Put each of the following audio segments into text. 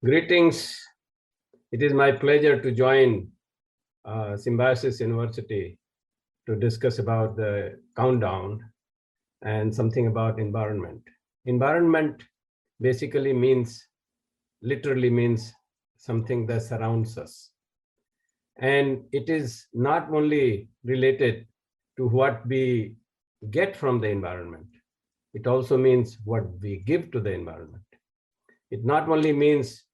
Greetings. It is my pleasure to join Symbiosis University to discuss about the countdown and something about environment. Environment basically literally means something that surrounds us. And it is not only related to what we get from the environment, it also means what we give to the environment. It not only means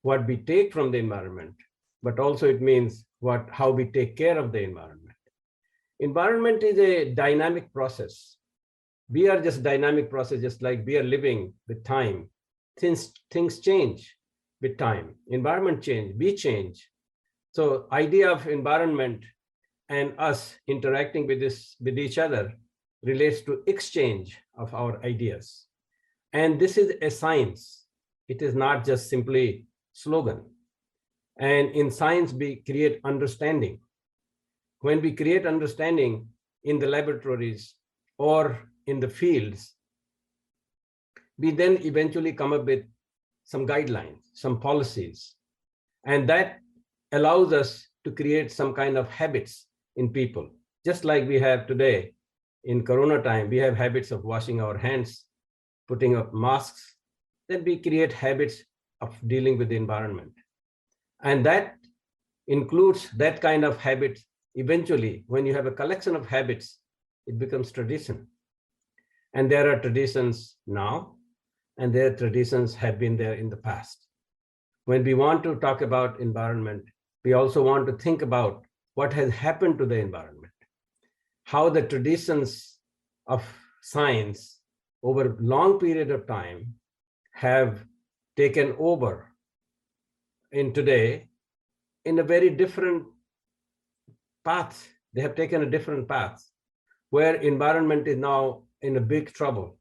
what we take from the environment, but also it means how we take care of the environment. Environment is a dynamic process. We are just dynamic process, just like we are living with time. Things change with time. Environment change, we change. So idea of environment and us interacting with each other relates to exchange of our ideas. And this is a science. It is not just simply slogan. And in science, we create understanding. When we create understanding in the laboratories or in the fields, we then eventually come up with some guidelines, some policies, and that allows us to create some kind of habits in people. Just like we have today in Corona time, we have habits of washing our hands, putting up masks, then we create habits of dealing with the environment. And that includes that kind of habits. Eventually, when you have a collection of habits, it becomes tradition. And there are traditions now, and their traditions have been there in the past. When we want to talk about environment, we also want to think about what has happened to the environment, how the traditions of science over a long period of time have taken over in today in a very different path. They have taken a different path where environment is now in a big trouble.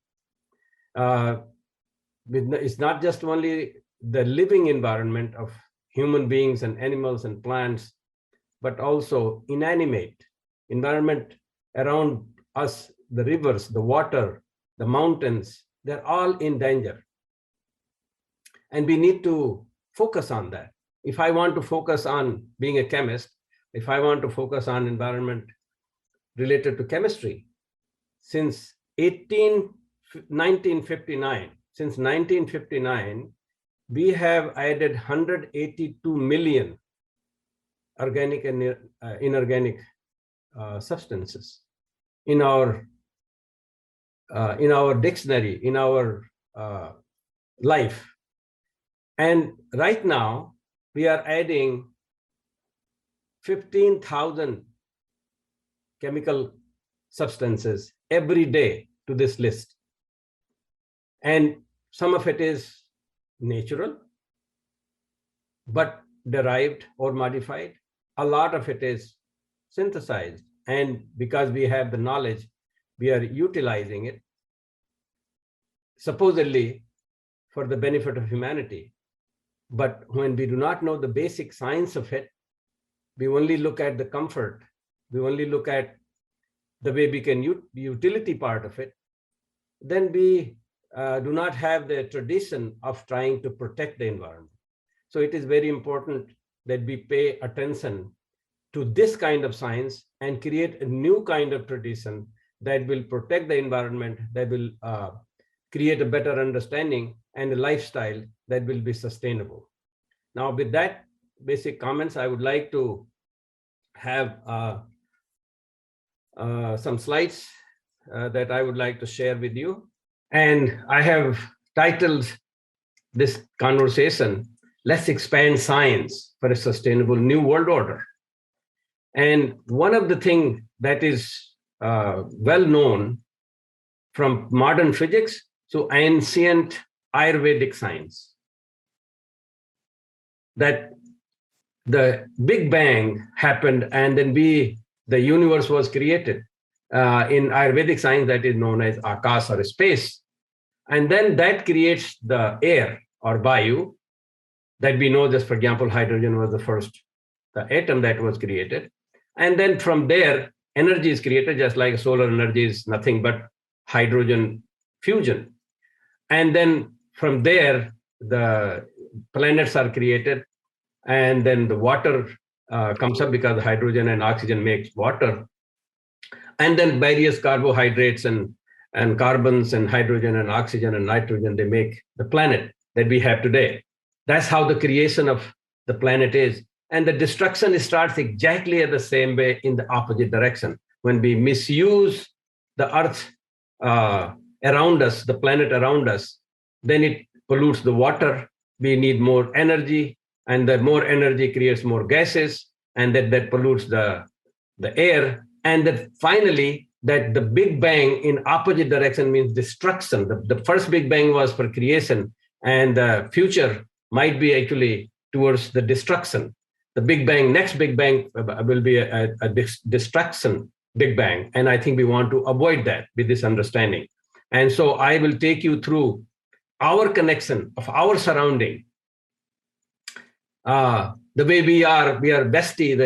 It's not just only the living environment of human beings and animals and plants, but also inanimate environment around us, the rivers, the water, the mountains, they're all in danger. And we need to focus on that. If I want to focus on being a chemist, if I want to focus on environment related to chemistry, since 1959, we have added 182 million organic and inorganic substances in our dictionary, in our life. And right now, we are adding 15,000 chemical substances every day to this list. And some of it is natural, but derived or modified. A lot of it is synthesized. And because we have the knowledge, we are utilizing it, supposedly for the benefit of humanity. But when we do not know the basic science of it, we only look at the comfort, we only look at the way we can use the utility part of it, then we do not have the tradition of trying to protect the environment. So it is very important that we pay attention to this kind of science and create a new kind of tradition that will protect the environment, that will create a better understanding and a lifestyle that will be sustainable. Now, with that basic comments, I would like to have some slides that I would like to share with you. And I have titled this conversation, Let's Expand Science for a Sustainable New World Order. And one of the things that is well known from modern physics to ancient Ayurvedic science, that the Big Bang happened and then the universe was created. In Ayurvedic science, that is known as Akash or space. And then that creates the air or Vayu that we know. Just for example, hydrogen was the first, the atom that was created. And then from there, energy is created, just like solar energy is nothing but hydrogen fusion. And then from there, the planets are created, and then the water comes up because hydrogen and oxygen makes water, and then various carbohydrates and carbons and hydrogen and oxygen and nitrogen, they make the planet that we have today. That's how the creation of the planet is. And the destruction starts exactly the same way in the opposite direction. When we misuse the earth around us, the planet around us, then it pollutes the water. We need more energy, and the more energy creates more gases, and that pollutes the air. And that finally, that the Big Bang in opposite direction means destruction. The first Big Bang was for creation, and the future might be actually towards the destruction. The Big Bang, next Big Bang will be a destruction Big Bang. And I think we want to avoid that with this understanding. And so I will take you through our connection of our surrounding. The way we are bestie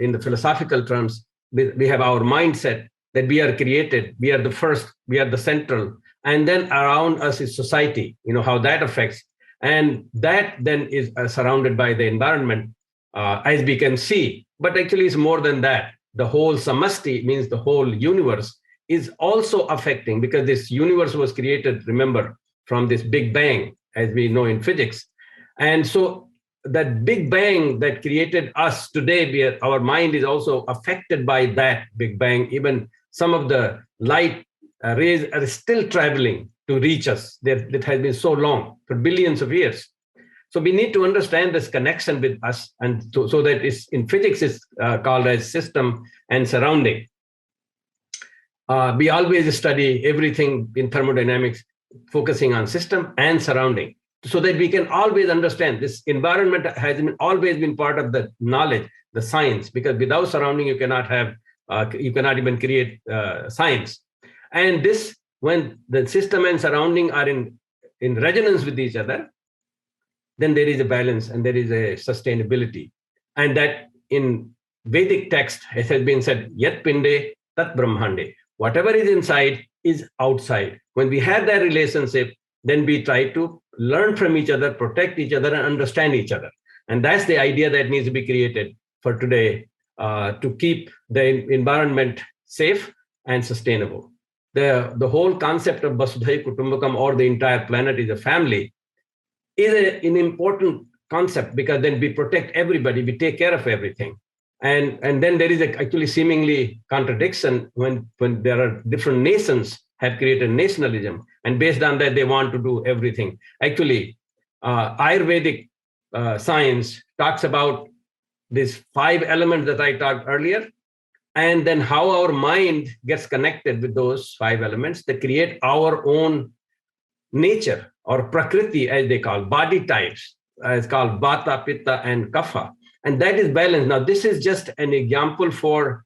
in the philosophical terms. We have our mindset that we are created, we are the first, we are the central, and then around us is society, how that affects. And that then is surrounded by the environment, as we can see. But actually it's more than that. The whole samasti means the whole universe is also affecting, because this universe was created, remember, from this Big Bang, as we know in physics. And so that Big Bang that created us today, our mind is also affected by that Big Bang. Even some of the light rays are still traveling to reach us. That has been so long, for billions of years. So we need to understand this connection with us, and so that is in physics is called as system and surrounding. We always study everything in thermodynamics, focusing on system and surrounding, so that we can always understand this environment has always been part of the knowledge, the science, because without surrounding, you cannot have, you cannot even create science. And this, when the system and surrounding are in resonance with each other, then there is a balance and there is a sustainability. And that in Vedic text, it has been said, Yat Pinde Tat Brahmande. Whatever is inside is outside. When we have that relationship, then we try to learn from each other, protect each other, and understand each other. And that's the idea that needs to be created for today, to keep the environment safe and sustainable. The whole concept of Vasudhaiva Kutumbakam, or the entire planet is a family, is an important concept, because then we protect everybody, we take care of everything. And then there is actually seemingly contradiction when there are different nations have created nationalism, and based on that, they want to do everything. Actually, Ayurvedic science talks about these 5 elements that I talked earlier, and then how our mind gets connected with those 5 elements that create our own nature, or prakriti, as they call, body types. It's called Vata, Pitta, and Kapha. And that is balance. Now, this is just an example for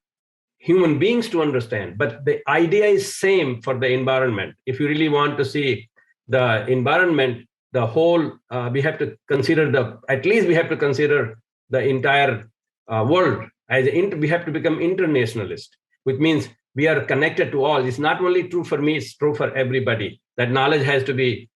human beings to understand, but the idea is same for the environment. If you really want to see the environment, the whole, we have to consider at least we have to consider the entire world as we have to become internationalist, which means we are connected to all. It's not only true for me, it's true for everybody. That knowledge has to be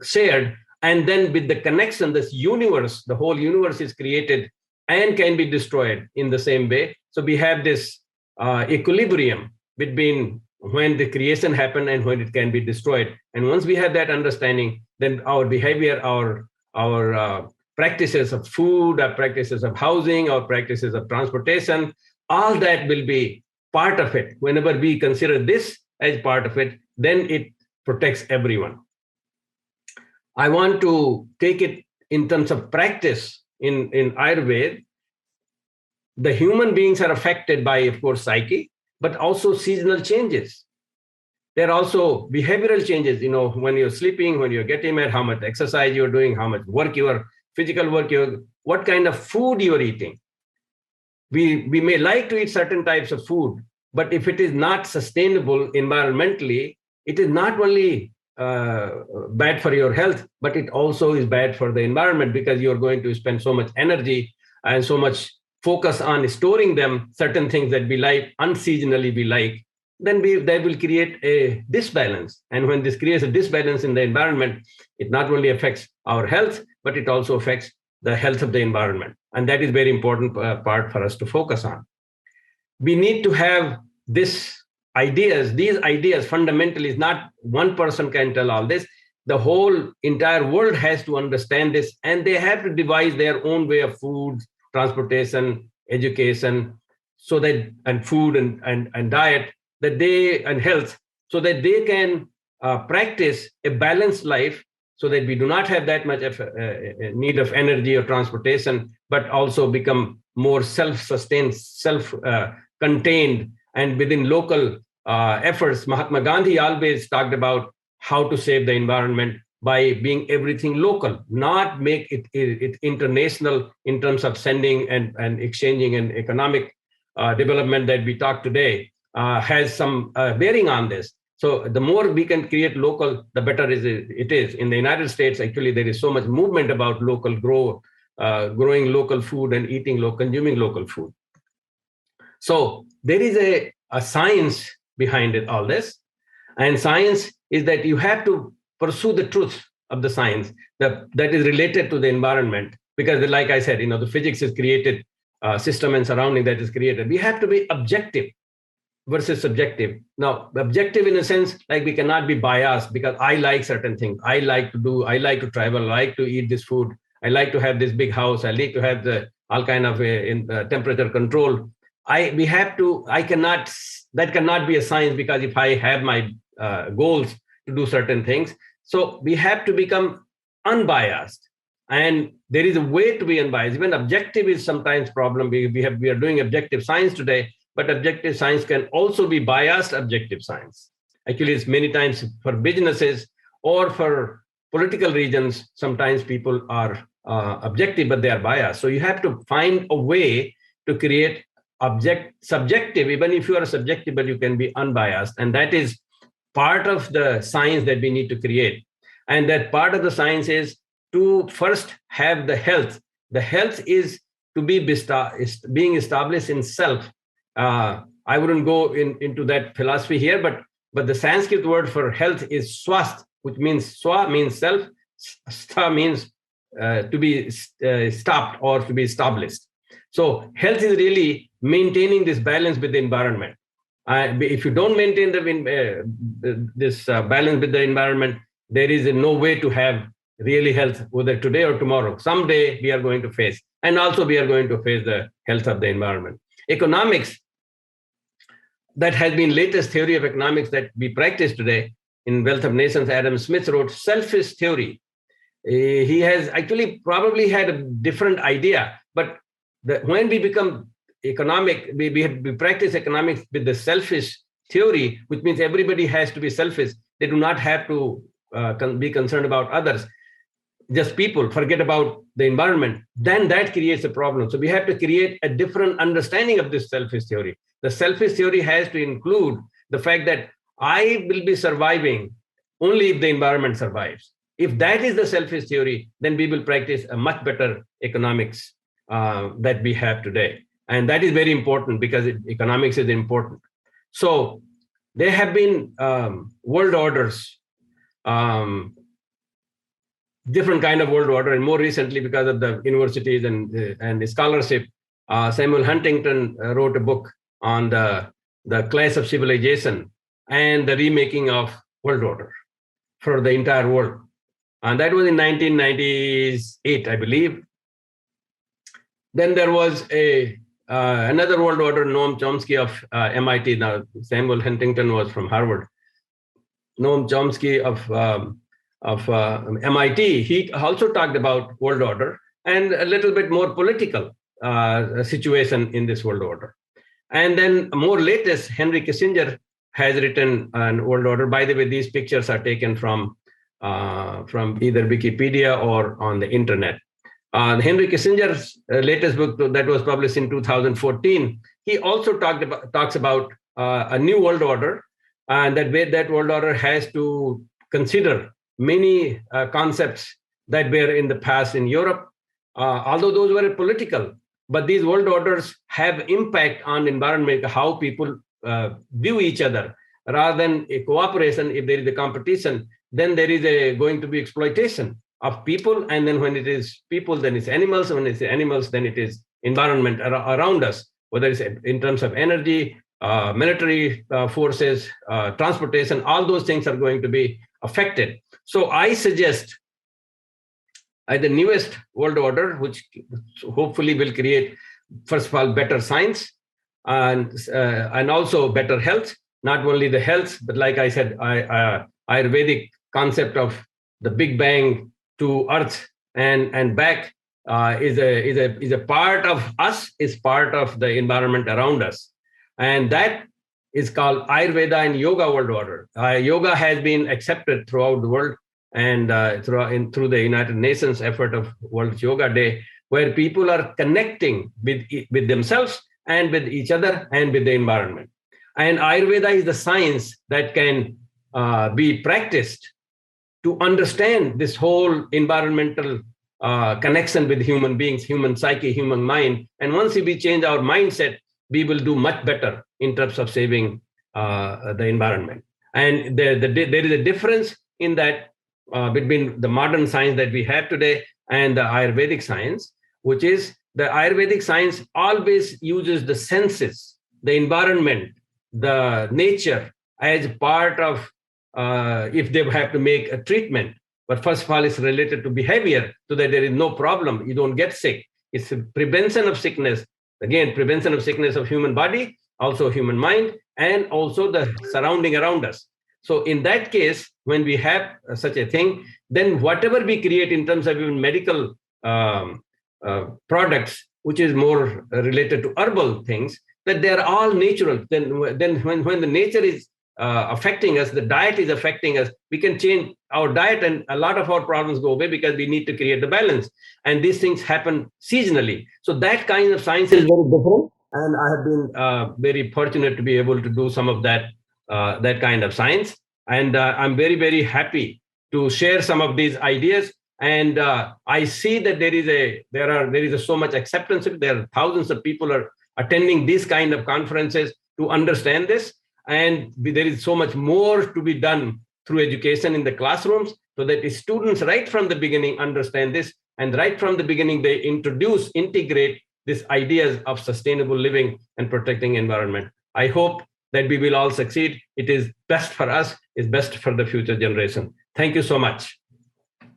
shared. And then with the connection, this universe, the whole universe is created and can be destroyed in the same way. So we have this equilibrium between when the creation happened and when it can be destroyed. And once we have that understanding, then our behavior, our practices of food, our practices of housing, our practices of transportation, all that will be part of it. Whenever we consider this as part of it, then it protects everyone. I want to take it in terms of practice in Ayurveda. The human beings are affected by, of course, psyche, but also seasonal changes. There are also behavioral changes, when you're sleeping, when you're getting mad, how much exercise you're doing, how much work physical work, what kind of food you're eating. We may like to eat certain types of food, but if it is not sustainable environmentally, it is not only bad for your health, but it also is bad for the environment, because you're going to spend so much energy and so much focus on storing them, certain things that we like, unseasonally we like, then that will create a disbalance. And when this creates a disbalance in the environment, it not only affects our health, but it also affects the health of the environment. And that is very important part for us to focus on. We need to have these ideas fundamentally. Is not one person can tell all this. The whole entire world has to understand this, and they have to devise their own way of food, transportation, education, so that, and food and diet, that they, and health, so that they can practice a balanced life, so that we do not have that much of need of energy or transportation, but also become more self-sustained, self-contained, and within local efforts. Mahatma Gandhi always talked about how to save the environment by being everything local, not make it international in terms of sending and exchanging, and economic development that we talk today has some bearing on this. So the more we can create local, the better it is. In the United States, actually, there is so much movement about growing local food and consuming local food. So there is a science behind it, all this. And science is that you have to pursue the truth of the science that is related to the environment. Because like I said, the physics is created, system and surrounding that is created. We have to be objective versus subjective. Now, objective in a sense, like we cannot be biased because I like certain things. I like to travel, I like to eat this food. I like to have this big house. I like to have all kind of temperature control. That cannot be a science, because if I have my goals to do certain things, so we have to become unbiased. And there is a way to be unbiased. Even objective is sometimes problem. We are doing objective science today, but objective science can also be biased objective science. Actually, it's many times for businesses or for political reasons, sometimes people are objective, but they are biased. So you have to find a way to create subjective, even if you are subjective, but you can be unbiased. And that is part of the science that we need to create. And that part of the science is to first have the health. The health is to be being established in self. I wouldn't go into that philosophy here, but the Sanskrit word for health is swast, which means swa means self, sta means to be stopped or to be established. So health is really maintaining this balance with the environment. If you don't maintain this balance with the environment, there is no way to have really health, whether today or tomorrow. Someday we are going to face, and also we are going to face the health of the environment. Economics, that has been latest theory of economics that we practice today. In Wealth of Nations, Adam Smith wrote selfish theory. He has actually probably had a different idea, but when we become economic, we practice economics with the selfish theory, which means everybody has to be selfish. They do not have to be concerned about others. Just people forget about the environment, then that creates a problem. So we have to create a different understanding of this selfish theory. The selfish theory has to include the fact that I will be surviving only if the environment survives. If that is the selfish theory, then we will practice a much better economics that we have today. And that is very important, because economics is important. So there have been world orders, different kind of world order, and more recently, because of the universities and the scholarship, Samuel Huntington wrote a book on the clash of civilization and the remaking of world order for the entire world. And that was in 1998, I believe. Then there was another world order, Noam Chomsky of MIT. Now, Samuel Huntington was from Harvard. Noam Chomsky of MIT, he also talked about world order and a little bit more political situation in this world order. And then more latest, Henry Kissinger has written an world order. By the way, these pictures are taken from either Wikipedia or on the internet. Henry Kissinger's latest book that was published in 2014, he also talks about a new world order, and that world order has to consider many concepts that were in the past in Europe, although those were political. But these world orders have impact on environment, how people view each other rather than a cooperation. If there is a competition, then there is going to be exploitation of people. And then when it is people, then it's animals. When it's animals, then it is environment around us, whether it's in terms of energy, military forces, transportation, all those things are going to be affected. So I suggest the newest world order, which hopefully will create, first of all, better science and also better health. Not only the health, but like I said, Ayurvedic concept of the Big Bang to Earth and back is a part of us, is part of the environment around us, and that is called Ayurveda and Yoga world order. Yoga has been accepted throughout the world, and through the United Nations effort of World Yoga Day, where people are connecting with themselves and with each other and with the environment. And Ayurveda is the science that can be practiced to understand this whole environmental connection with human beings, human psyche, human mind. And once we change our mindset, we will do much better in terms of saving the environment. And there is a difference in that between the modern science that we have today and the Ayurvedic science, which is the Ayurvedic science always uses the senses, the environment, the nature as part of if they have to make a treatment. But first of all, it's related to behavior so that there is no problem. You don't get sick. It's a prevention of sickness. Again, prevention of sickness of human body, also human mind, and also the surrounding around us. So in that case, when we have such a thing, then whatever we create in terms of even medical products, which is more related to herbal things, that they're all natural. Then when the nature is affecting us, the diet is affecting us, we can change our diet and a lot of our problems go away because we need to create the balance. And these things happen seasonally. So that kind of science is very different. And I have been very fortunate to be able to do some of that kind of science. And I'm very, very happy to share some of these ideas. And I see that there is so much acceptance. There are thousands of people are attending these kind of conferences to understand this. And there is so much more to be done through education in the classrooms so that the students right from the beginning understand this. And right from the beginning, they integrate these ideas of sustainable living and protecting environment. I hope that we will all succeed. It is best for us, it's best for the future generation. Thank you so much.